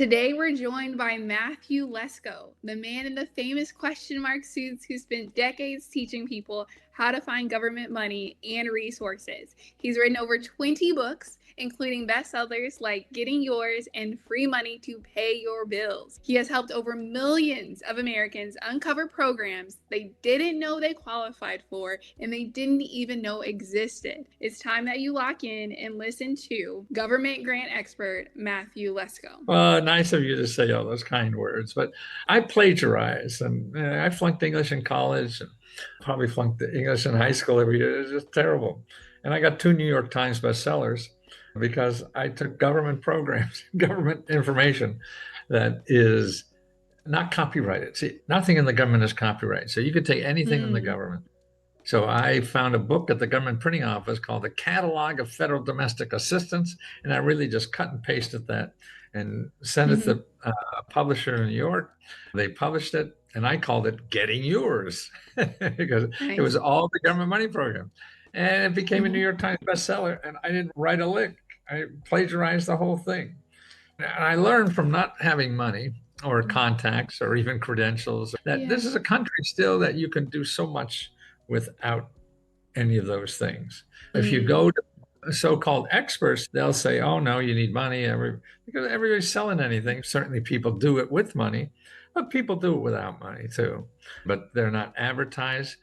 Today, we're joined by Matthew Lesko, the man in the famous question mark suits who spent decades teaching people how to find government money and resources. He's written over 20 books, including bestsellers like Getting Yours and Free Money to Pay Your Bills. He has helped over millions of Americans uncover programs they didn't know they qualified for and they didn't even know existed. It's time that you lock in and listen to government grant expert Matthew Lesko. Well, nice of you to say all those kind words, but I plagiarized and I flunked English in college and probably flunked the English in high school every year. It was just terrible. And I got 2 New York Times bestsellers because I took government programs, government information that is not copyrighted. See, nothing in the government is copyrighted. So you could take anything in the government. So I found a book at the government printing office called The Catalog of Federal Domestic Assistance, and I really just cut and pasted that and sent it to a publisher in New York. They published it, and I called it Getting Yours because it was all the government money program. And it became a New York Times bestseller, and I didn't write a lick. I plagiarized the whole thing. And I learned from not having money or contacts or even credentials that this is a country still that you can do so much without any of those things. If you go to so-called experts, they'll say, oh, no, you need money. Because everybody's selling anything. Certainly people do it with money, but people do it without money too. But they're not advertised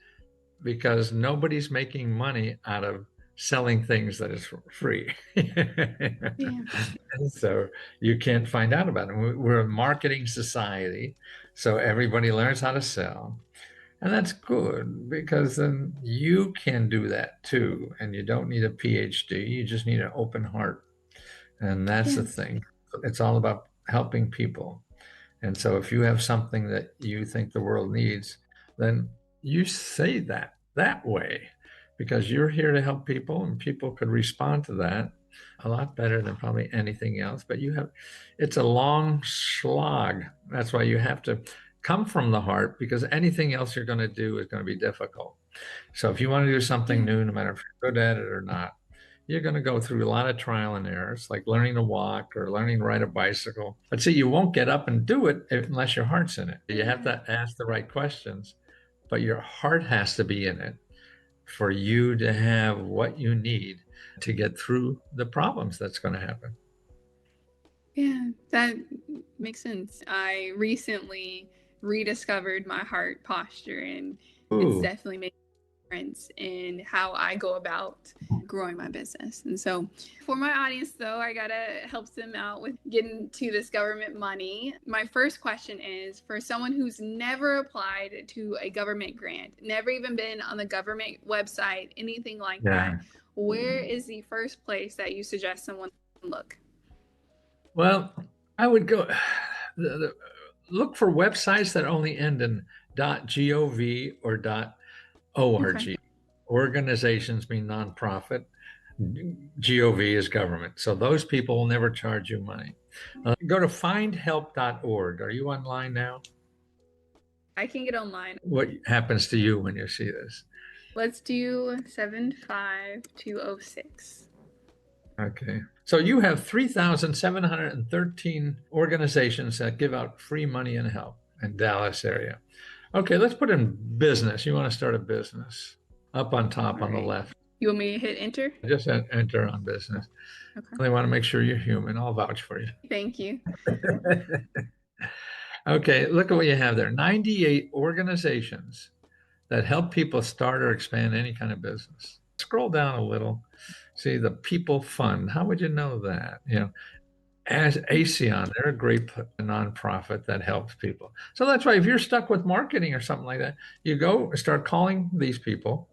because nobody's making money out of selling things that is free. And so you can't find out about it. We're a marketing society, so everybody learns how to sell. And that's good because then you can do that too. And you don't need a PhD, you just need an open heart. And that's the thing. It's all about helping people. And so if you have something that you think the world needs, then you say that way because you're here to help people and people could respond to that a lot better than probably anything else. But it's a long slog. That's why you have to come from the heart because anything else you're going to do is going to be difficult. So if you want to do something new, no matter if you're good at it or not, you're going to go through a lot of trial and errors, like learning to walk or learning to ride a bicycle. But see, you won't get up and do it unless your heart's in it. You have to ask the right questions, but your heart has to be in it for you to have what you need to get through the problems that's going to happen. Yeah, that makes sense. I recently rediscovered my heart posture, and it's definitely made a difference in how I go about growing my business. And so for my audience, though, I gotta help them out with getting to this government money. My first question is for someone who's never applied to a government grant, never even been on the government website, anything like that, where is the first place that you suggest someone look? Well, I would go look for websites that only end in .gov or .org. Organizations mean nonprofit. Gov is government. So those people will never charge you money. Go to findhelp.org. Are you online now? I can get online. What happens to you when you see this? Let's do 75206. Okay. So you have 3,713 organizations that give out free money and help in Dallas area. Okay, let's put in business. You want to start a business up on top on the left. You want me to hit enter? Just enter on business. Okay. They want to make sure you're human. I'll vouch for you. Thank you. Okay, look at what you have there. 98 organizations that help people start or expand any kind of business. Scroll down a little. See the People Fund. How would you know that? As ASEAN, they're a great nonprofit that helps people. So that's why if you're stuck with marketing or something like that, you go start calling these people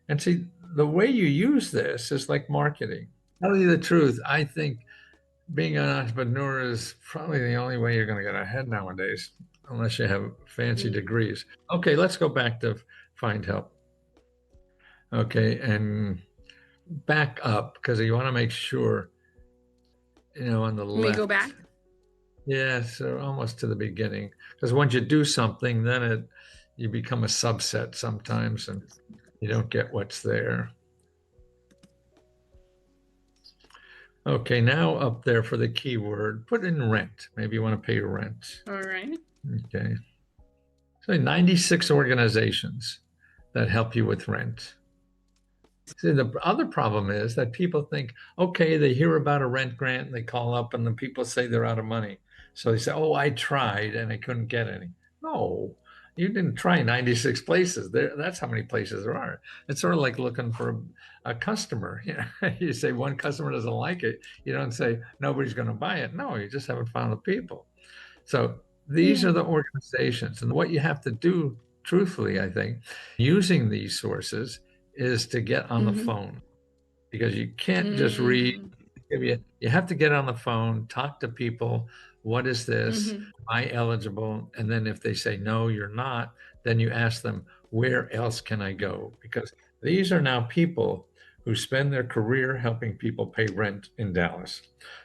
and see the way you use this is like marketing. Tell you the truth, I think being an entrepreneur is probably the only way you're going to get ahead nowadays, unless you have fancy degrees. Okay, let's go back to Find Help. Okay, and back up because you want to make sure, on the left. Let me go back. Yeah, so almost to the beginning. Because once you do something, then you become a subset sometimes and you don't get what's there. Okay, now up there for the keyword, put in rent. Maybe you want to pay your rent. All right. Okay. So 96 organizations that help you with rent. See, the other problem is that people think, okay, they hear about a rent grant and they call up and the people say they're out of money. So they say, oh, I tried and I couldn't get any. No, you didn't try 96 places. That's how many places there are. It's sort of like looking for a customer. You know, you say one customer doesn't like it. You don't say nobody's going to buy it. No, you just haven't found the people. So these Yeah. are the organizations. And what you have to do, truthfully, I think, using these sources is to get on the Mm-hmm. phone because you can't just read. Mm-hmm. You have to get on the phone, talk to people. What is this? Mm-hmm. Am I eligible? And then if they say no, you're not, then you ask them, where else can I go? Because these are now people who spend their career helping people pay rent in Dallas.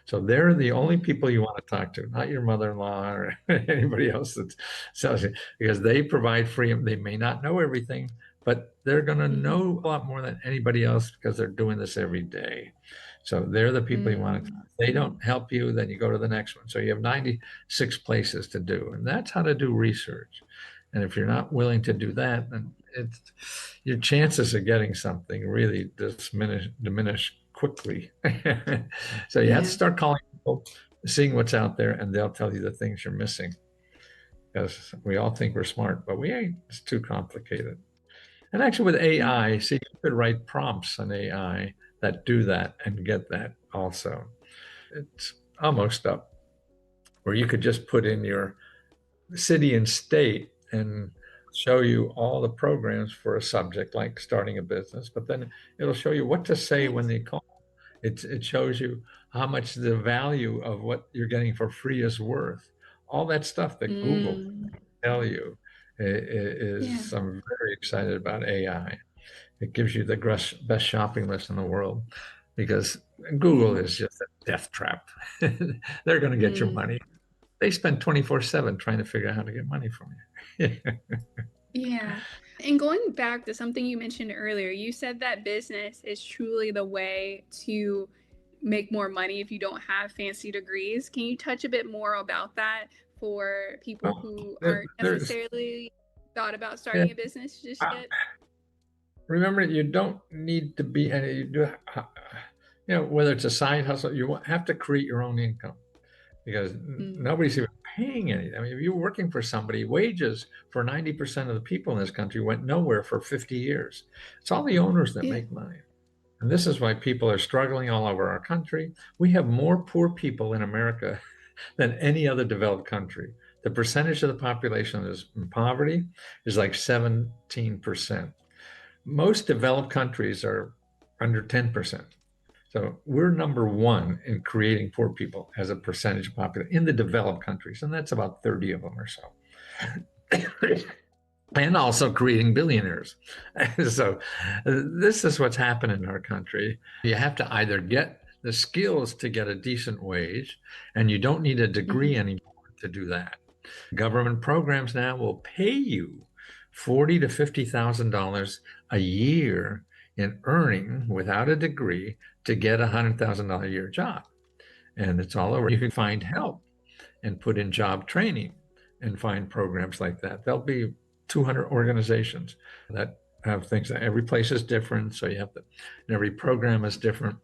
So they're the only people you want to talk to, not your mother-in-law or anybody else that sells you, because they provide free. They may not know everything, but they're going to Mm-hmm. know a lot more than anybody else because they're doing this every day. So they're the people you want to. Mm-hmm. If they don't help you, then you go to the next one. So you have 96 places to do, and that's how to do research. And if you're not willing to do that, then it's your chances of getting something really diminish quickly. So you have to Yeah. start calling people, seeing what's out there, and they'll tell you the things you're missing. Because we all think we're smart, but we ain't. It's too complicated. And actually, with Yeah. AI, see, you could write prompts on AI that do that and get that also. It's almost up where you could just put in your city and state and show you all the programs for a subject like starting a business, but then it'll show you what to say when Nice. they call. It shows you how much the value of what you're getting for free is worth. All that stuff that Google Mm. tell you Yeah. is I'm very excited about AI. It gives you the best shopping list in the world because Google Yeah. is just a death trap. They're going to get your Mm. money. They spend 24/7 trying to figure out how to get money from you. Yeah. And going back to something you mentioned earlier, you said that business is truly the way to make more money if you don't have fancy degrees. Can you touch a bit more about that for people Well, who aren't there's, necessarily thought about yeah, starting a business just yet? remember, you don't need to be any, whether it's a side hustle, have to create your own income because Mm. nobody's even paying anything. I mean, if you're working for somebody, wages for 90% of the people in this country went nowhere for 50 years. It's all the owners that Yeah. make money. And this is why people are struggling all over our country. We have more poor people in America than any other developed country. The percentage of the population that is in poverty is like 17%. Most developed countries are under 10%. So we're number one in creating poor people as a percentage of population in the developed countries, and that's about 30 of them or so. And also creating billionaires. So this is what's happened in our country. You have to either get the skills to get a decent wage, and you don't need a Mm-hmm. degree anymore to do that. Government programs now will pay you $40,000 to $50,000 a year in earning without a degree to get a $100,000 a year job. And it's all over. You can find help and put in job training and find programs like that. There'll be 200 organizations that have things that every place is different. So you have to, and every program is different,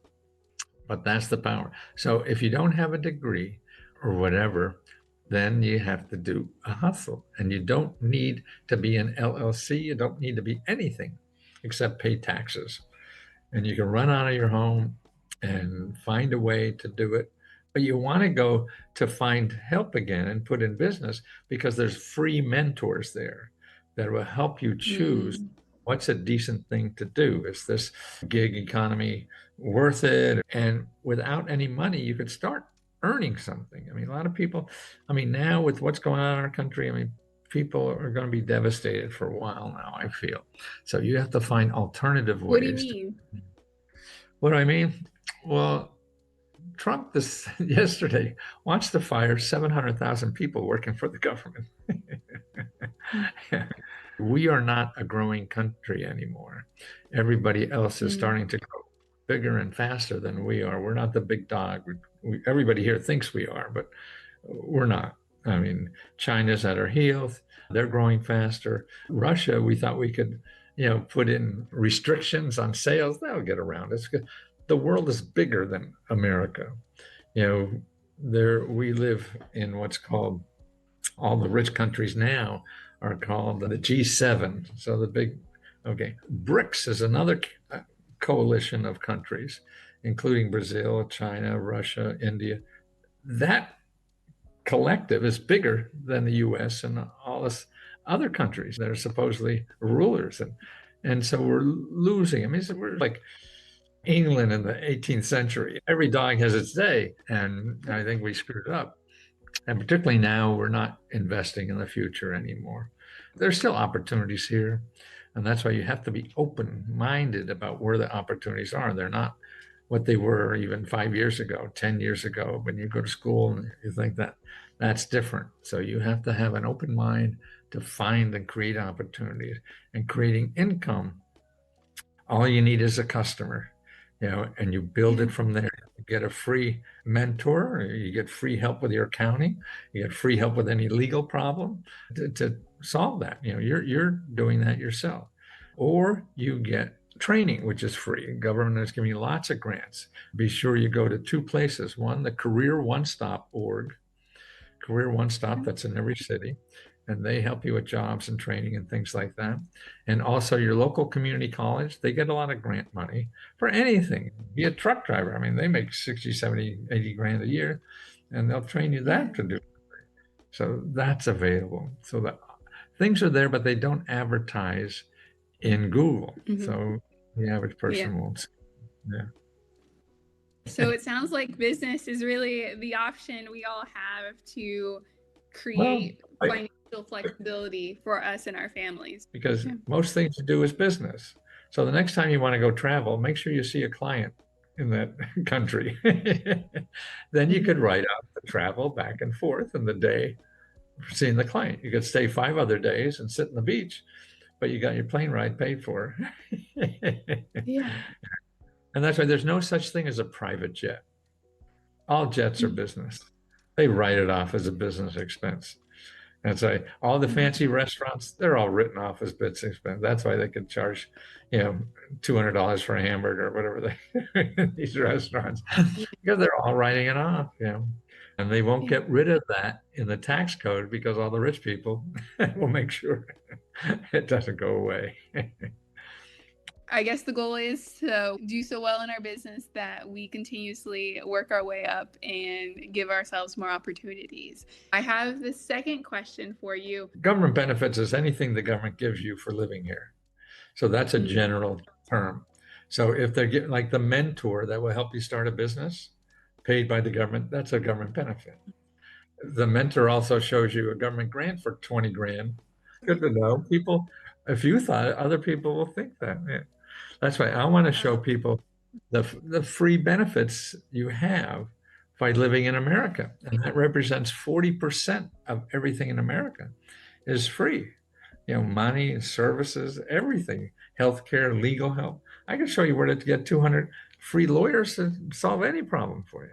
but that's the power. So if you don't have a degree or whatever, then you have to do a hustle and you don't need to be an LLC. You don't need to be anything except pay taxes and you can run out of your home and find a way to do it. But you want to go to find help again and put in business because there's free mentors there that will help you choose Mm. what's a decent thing to do. Is this gig economy worth it? And without any money, you could start earning something. I mean, a lot of people, I mean, now with what's going on in our country, I mean, people are going to be devastated for a while now, I feel. So you have to find alternative What do you ways to. mean? What do I mean? Well, Trump this yesterday wants to fire 700,000 people working for the government. We are not a growing country anymore. Everybody else is Mm. starting to grow. bigger and faster than we are. We're not the big dog. Everybody here thinks we are, but we're not. I mean, China's at our heels. They're growing faster. Russia, we thought we could, put in restrictions on sales. That'll get around. It's good. The world is bigger than America. There we live in what's called, all the rich countries now are called the G7. So the big, okay, BRICS is another coalition of countries, including Brazil, China, Russia, India. That collective is bigger than the US and all this other countries that are supposedly rulers. And so we're losing. I mean, we're like England in the 18th century. Every dog has its day. And I think we screwed it up. And particularly now, we're not investing in the future anymore. There's still opportunities here. And that's why you have to be open-minded about where the opportunities are. They're not what they were even 5 years ago, 10 years ago, when you go to school and you think that that's different. So you have to have an open mind to find and create opportunities. And creating income, all you need is a customer, and you build it from there. You get a free mentor, you get free help with your accounting, you get free help with any legal problem to solve that. You're doing that yourself. Or you get training, which is free. Government is giving you lots of grants. Be sure you go to two places. One, the Career One Stop org, Career One Stop, that's in every city. And they help you with jobs and training and things like that. And also your local community college, they get a lot of grant money for anything. Be a truck driver. I mean, they make 60, 70, 80 grand a year, and they'll train you that to do it. So that's available. So the things are there, but they don't advertise in Google. So the average person won't see. Yeah. So it sounds like business is really the option we all have to create financial flexibility for us and our families. Because most things to do is business. So the next time you want to go travel, make sure you see a client in that country. Then you could write out the travel back and forth in the day for seeing the client. You could stay 5 other days and sit on the beach, but you got your plane ride paid for. And that's why there's no such thing as a private jet. All jets are business. They write it off as a business expense. And so all the fancy restaurants, they're all written off as business expense. That's why they could charge, $200 for a hamburger or whatever these restaurants, because they're all writing it off, And they won't get rid of that in the tax code because all the rich people will make sure it doesn't go away. I guess the goal is to do so well in our business that we continuously work our way up and give ourselves more opportunities. I have the second question for you. Government benefits is anything the government gives you for living here. So that's a general term. So if they're getting like the mentor that will help you start a business paid by the government, that's a government benefit. The mentor also shows you a government grant for 20 grand. Good to know. People, if you thought it, other people will think that. Yeah. That's why I want to show people the free benefits you have by living in America. And that represents 40% of everything in America is free. Money, services, everything, healthcare, legal help. I can show you where to get 200 free lawyers to solve any problem for you.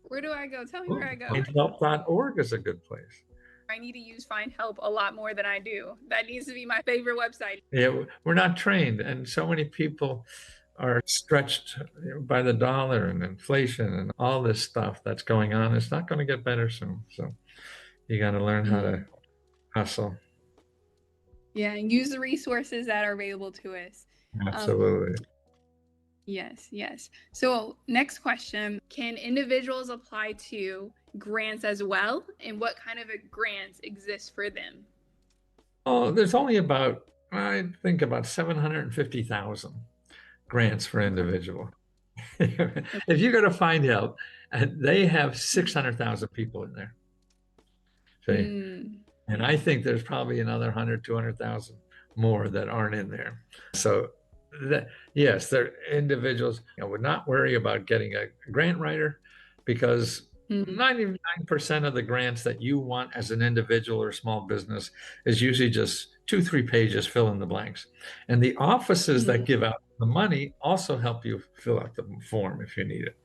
Where do I go? Tell me where I go. Findhelp.org is a good place. I need to use Find Help a lot more than I do. That needs to be my favorite website. Yeah, we're not trained, and so many people are stretched by the dollar and inflation and all this stuff that's going on. It's not going to get better soon. So you got to learn how to hustle. Yeah, and use the resources that are available to us. Absolutely. Yes. So next question, can individuals apply to grants as well? And what kind of grants exist for them? Oh, there's only I think about 750,000 grants for individual. If you go to Find Help, they have 600,000 people in there. And I think there's probably another 100, 200,000 more that aren't in there. So yes, they're individuals. Would not worry about getting a grant writer because Mm-hmm. 99% of the grants that you want as an individual or small business is usually just 2, 3 pages, fill in the blanks. And the offices that give out the money also help you fill out the form if you need it.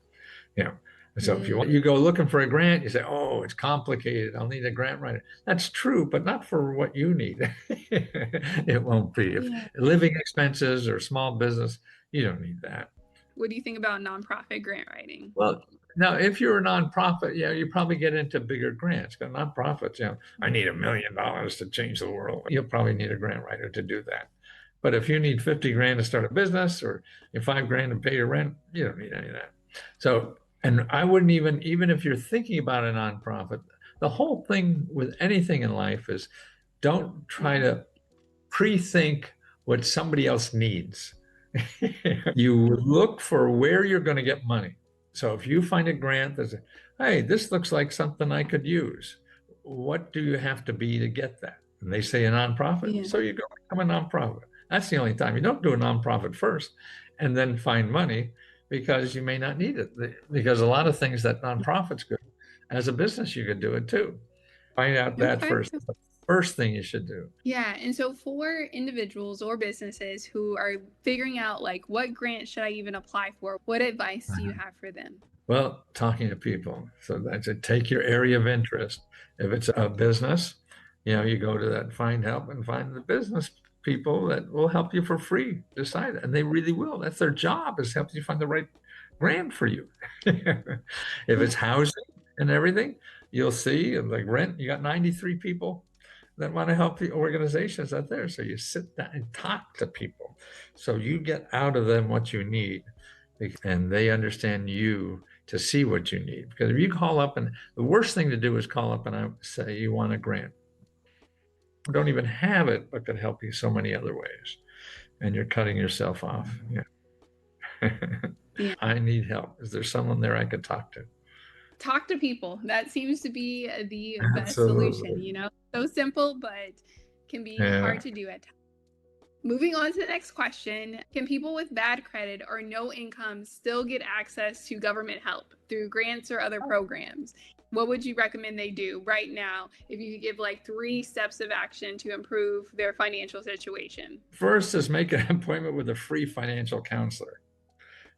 You know, so if you go looking for a grant, you say, "Oh, it's complicated. I'll need a grant writer." That's true, but not for what you need. It won't be. If Yeah. living expenses or small business, you don't need that. What do you think about nonprofit grant writing? Well, now if you're a nonprofit, yeah, you probably get into bigger grants. Because nonprofits, I need $1 million to change the world. You'll probably need a grant writer to do that. But if you need 50 grand to start a business or 5 grand to pay your rent, you don't need any of that. So, and I wouldn't even if you're thinking about a nonprofit, the whole thing with anything in life is don't try to pre-think what somebody else needs. You look for where you're going to get money. So if you find a grant that's, hey, this looks like something I could use, what do you have to be to get that? And they say a nonprofit. Yeah. So you go become a nonprofit. That's the only time. You don't do a nonprofit first and then find money because you may not need it. Because a lot of things that nonprofits do, as a business, you could do it too. Find out that Okay. first. That's the first thing you should do. Yeah. And so for individuals or businesses who are figuring out like what grant should I even apply for, what advice do you have for them? Well, talking to people. So that's it. Take your area of interest. If it's a business, you go to that find help and find the business people that will help you for free. Decide, and they really will. That's their job, is help you find the right grant for you. If Yeah. it's housing and everything, you'll see like rent. You got 93 people that want to help the organizations out there. So you sit down and talk to people. So you get out of them what you need, and they understand you to see what you need. Because if you call up, and the worst thing to do is call up and say you want a grant. Don't even have it, but could help you so many other ways. And you're cutting yourself off. Yeah. Yeah. I need help. Is there someone there I could talk to? Talk to people. That seems to be the best solution, Absolutely. So simple, but can be Yeah. hard to do at times. Moving on to the next question. Can people with bad credit or no income still get access to government help through grants or other programs? What would you recommend they do right now if you could give like 3 steps of action to improve their financial situation? First is make an appointment with a free financial counselor.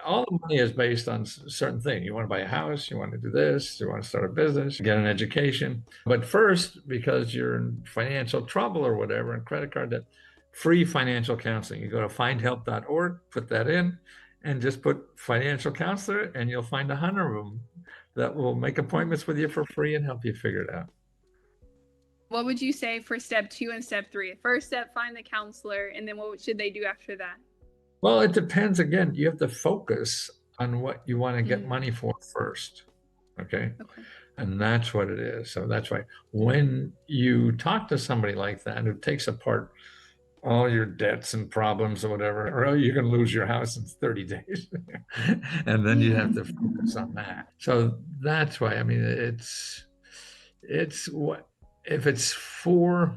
All the money is based on certain things. You want to buy a house, you want to do this, you want to start a business, get an education. But first, because you're in financial trouble or whatever, and credit card debt, free financial counseling. You go to findhelp.org, put that in, and just put financial counselor, and you'll find 100 of them that will make appointments with you for free and help you figure it out. What would you say for step 2 and step 3? First step, find the counselor, and then what should they do after that? Well, it depends. Again, you have to focus on what you want to get money for first. Okay. And that's what it is. So that's why when you talk to somebody like that who takes apart all your debts and problems or whatever, or you can lose your house in 30 days. And then you have to focus on that. So that's why, I mean, it's what, if it's for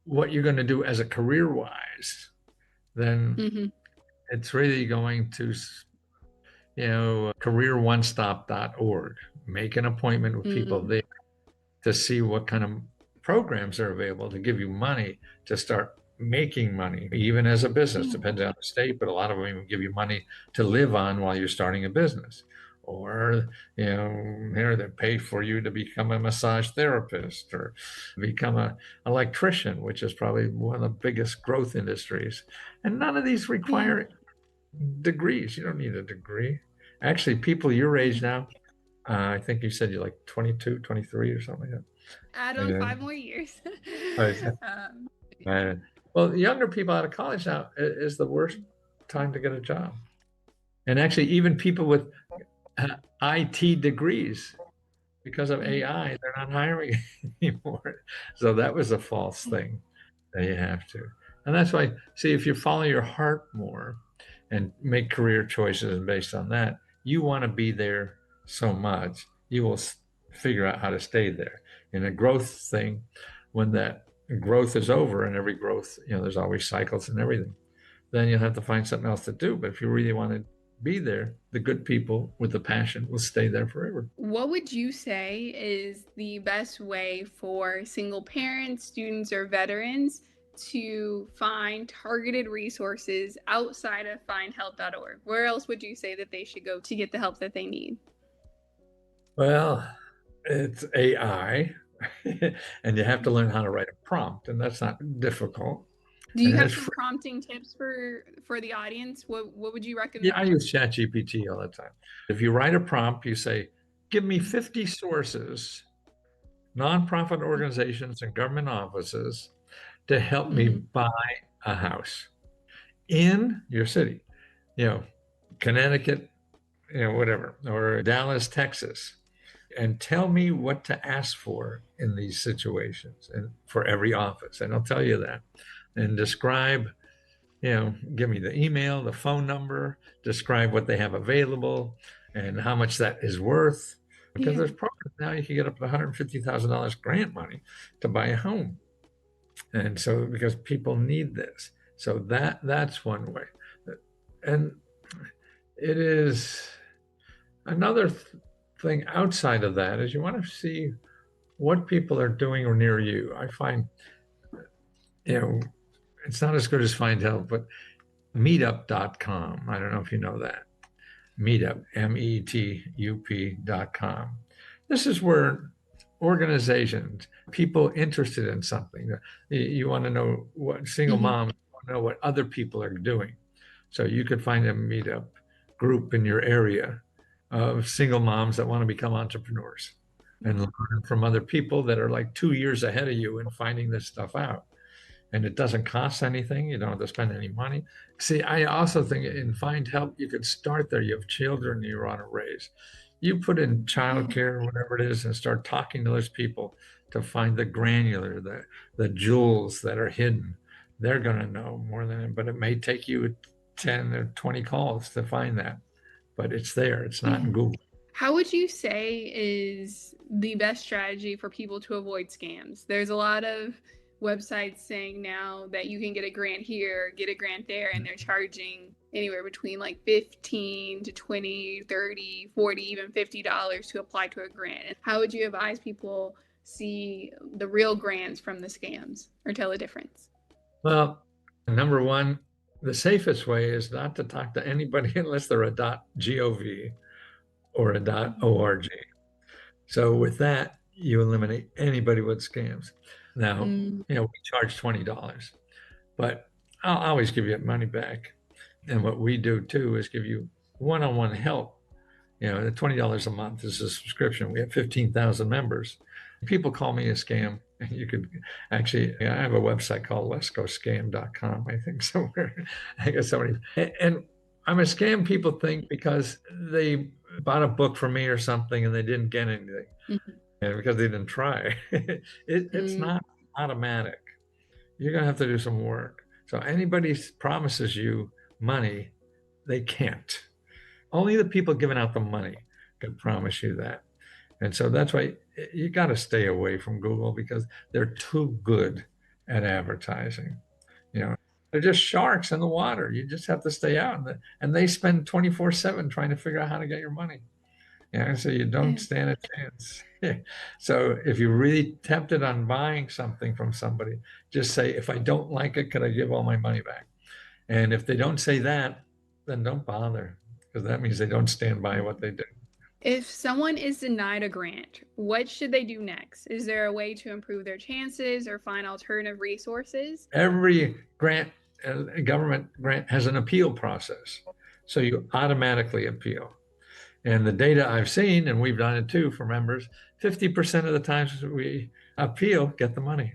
what you're going to do as a career wise, then it's really going to, careeronestop.org. Make an appointment with people there to see what kind of programs are available to give you money to start making money, even as a business. Depends on the state, but a lot of them even give you money to live on while you're starting a business. Or, here they pay for you to become a massage therapist or become an electrician, which is probably one of the biggest growth industries. And none of these require degrees. You don't need a degree. Actually, people your age now, I think you said you're like 22, 23 or something like that. Add on 5 more years. Well, younger people out of college now is the worst time to get a job. And actually, even people with IT degrees, because of AI, they're not hiring anymore. So that was a false thing that you have to. And that's why, see, if you follow your heart more and make career choices based on that, you want to be there so much, you will figure out how to stay there. In a growth thing, when that growth is over, and every growth, there's always cycles and everything, then you'll have to find something else to do. But if you really want to be there, the good people with the passion will stay there forever. What would you say is the best way for single parents, students, or veterans to find targeted resources outside of findhelp.org? Where else would you say that they should go to get the help that they need? Well, it's AI, and you have to learn how to write a prompt, and that's not difficult. Do you And have it's some free. prompting tips for the audience? What would you Yeah, recommend? I use ChatGPT all the time. If you write a prompt, you say, give me 50 sources, nonprofit organizations and government offices to help me Mm-hmm. buy a house in your city, you know, Connecticut, whatever, or Dallas, Texas, and tell me what to ask for in these situations and for every office. And I'll tell you that. And describe, give me the email, the phone number, describe what they have available and how much that is worth. Because Yeah. there's programs now you can get up to $150,000 grant money to buy a home. And so because people need this. So that's one way. And it is another thing outside of that is you want to see what people are doing or near you. I find, you know, it's not as good as Find Help, but meetup.com. I don't know if you know that. Meetup, metup.com. This is where organizations, people interested in something, you want to know what single Mm-hmm. moms want to know what other people are doing. So you could find a meetup group in your area of single moms that want to become entrepreneurs and learn from other people that are like 2 years ahead of you in finding this stuff out. And it doesn't cost anything. You don't have to spend any money. See, I also think in Find Help, you could start there. You have children you want to raise. You put in Yeah. childcare, whatever it is, and start talking to those people to find the granular, the jewels that are hidden. They're going to know more than it, but it may take you 10 or 20 calls to find that. But it's there. It's not Yeah. in Google. How would you say is the best strategy for people to avoid scams? There's a lot of websites saying now that you can get a grant here, get a grant there, and they're charging anywhere between like 15 to 20, 30, 40, even $50 to apply to a grant. How would you advise people see the real grants from the scams or tell the difference? Well, number one, the safest way is not to talk to anybody unless they're a .gov or a .org. So with that, you eliminate anybody with scams. Now, Mm, we charge $20, but I'll always give you money back. And what we do too is give you one-on-one help. The $20 a month is a subscription. We have 15,000 members. People call me a scam. You could actually, I have a website called leskoscam.com, I think somewhere. I guess somebody, and I'm a scam, people think, because they bought a book from me or something and they didn't get anything. mhm, And because they didn't try. It's mm, not automatic. You're going to have to do some work. So anybody promises you money, they can't. Only the people giving out the money can promise you that. And so that's why you got to stay away from Google because they're too good at advertising. You know, they're just sharks in the water. You just have to stay out. And they spend 24/7 trying to figure out how to get your money. So you don't yeah. stand a chance. So if you're really tempted on buying something from somebody, just say, if I don't like it, can I give all my money back? And if they don't say that, then don't bother because that means they don't stand by what they do. If someone is denied a grant, what should they do next? Is there a way to improve their chances or find alternative resources? Every grant, government grant has an appeal process. So you automatically appeal. And the data I've seen, and we've done it too for members, 50% of the times we appeal, get the money.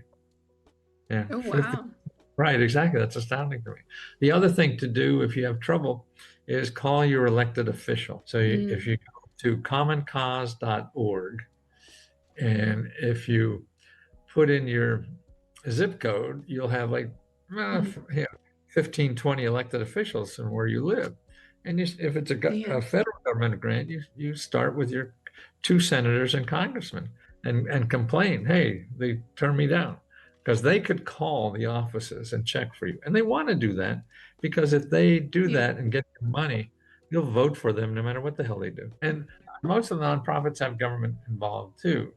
Yeah, Oh, 50. wow. Right, exactly. That's astounding to me. The other thing to do if you have trouble is call your elected official. So if Mm, you go to commoncause.org and if you put in your zip code, you'll have like mhm. 15, 20 elected officials from where you live. And if it's Yeah. a federal government grant, you start with your two senators and congressmen and complain, hey, they turned me down. Because they could call the offices and check for you. And they want to do that because if they do Yeah. that and get your money, you'll vote for them no matter what the hell they do. And most of the nonprofits have government involved too.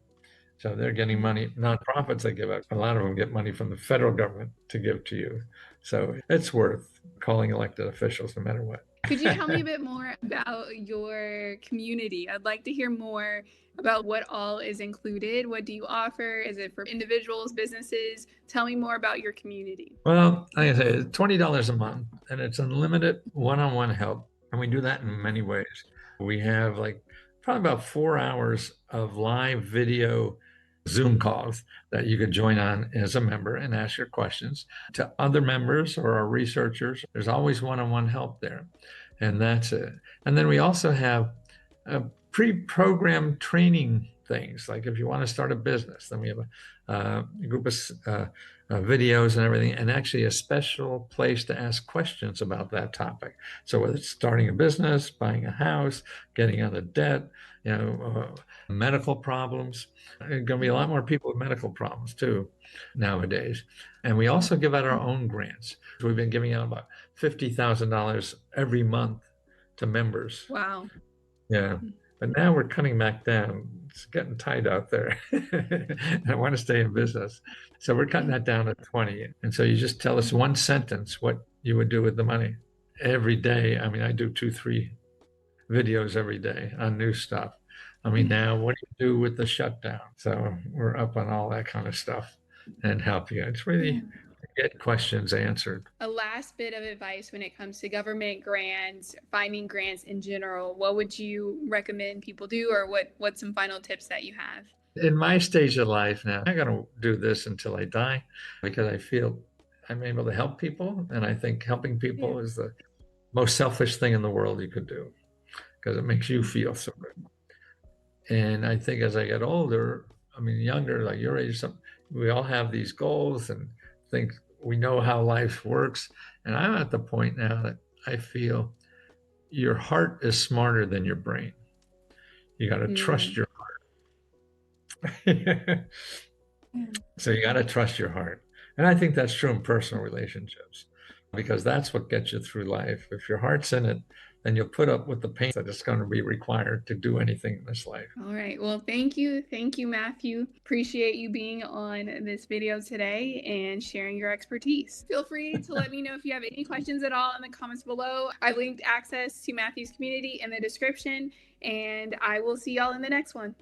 So they're getting money. Nonprofits they give out, a lot of them get money from the federal government to give to you. So it's worth calling elected officials no matter what. Could you tell me a bit more about your community? I'd like to hear more about what all is included. What do you offer? Is it for individuals, businesses? Tell me more about your community. Well, like I say, it's $20 a month and it's unlimited one-on-one help. And we do that in many ways. We have like probably about 4 hours of live video Zoom calls that you could join on as a member and ask your questions to other members or our researchers. There's always one-on-one help there. And that's it. And then we also have pre-programmed training things. Like if you want to start a business, then we have a group of videos and everything, and actually a special place to ask questions about that topic. So whether it's starting a business, buying a house, getting out of debt, medical problems. There's going to be a lot more people with medical problems too nowadays. And we also give out our own grants. We've been giving out about $50,000 every month to members. Wow. Yeah. But now we're cutting back down. It's getting tight out there. I want to stay in business. So we're cutting that down to 20. And so you just tell us one sentence what you would do with the money every day. I mean, I do 2-3 videos every day on new stuff. I mean, now what do you do with the shutdown? So we're up on all that kind of stuff and help you. It's really get questions answered. A last bit of advice when it comes to government grants, finding grants in general, what would you recommend people do, or what's some final tips that you have? In my stage of life now, I'm going to do this until I die because I feel I'm able to help people. And I think helping people is the most selfish thing in the world you could do because it makes you feel so good. And I think as I get older, I mean, younger, like your age, we all have these goals and think we know how life works. And I'm at the point now that I feel your heart is smarter than your brain. You got to trust your heart. So you got to trust your heart. And I think that's true in personal relationships because that's what gets you through life. If your heart's in it, then you'll put up with the pain that is going to be required to do anything in this life. All right. Well, thank you. Thank you, Matthew. Appreciate you being on this video today and sharing your expertise. Feel free to let me know if you have any questions at all in the comments below. I linked access to Matthew's community in the description, and I will see y'all in the next one.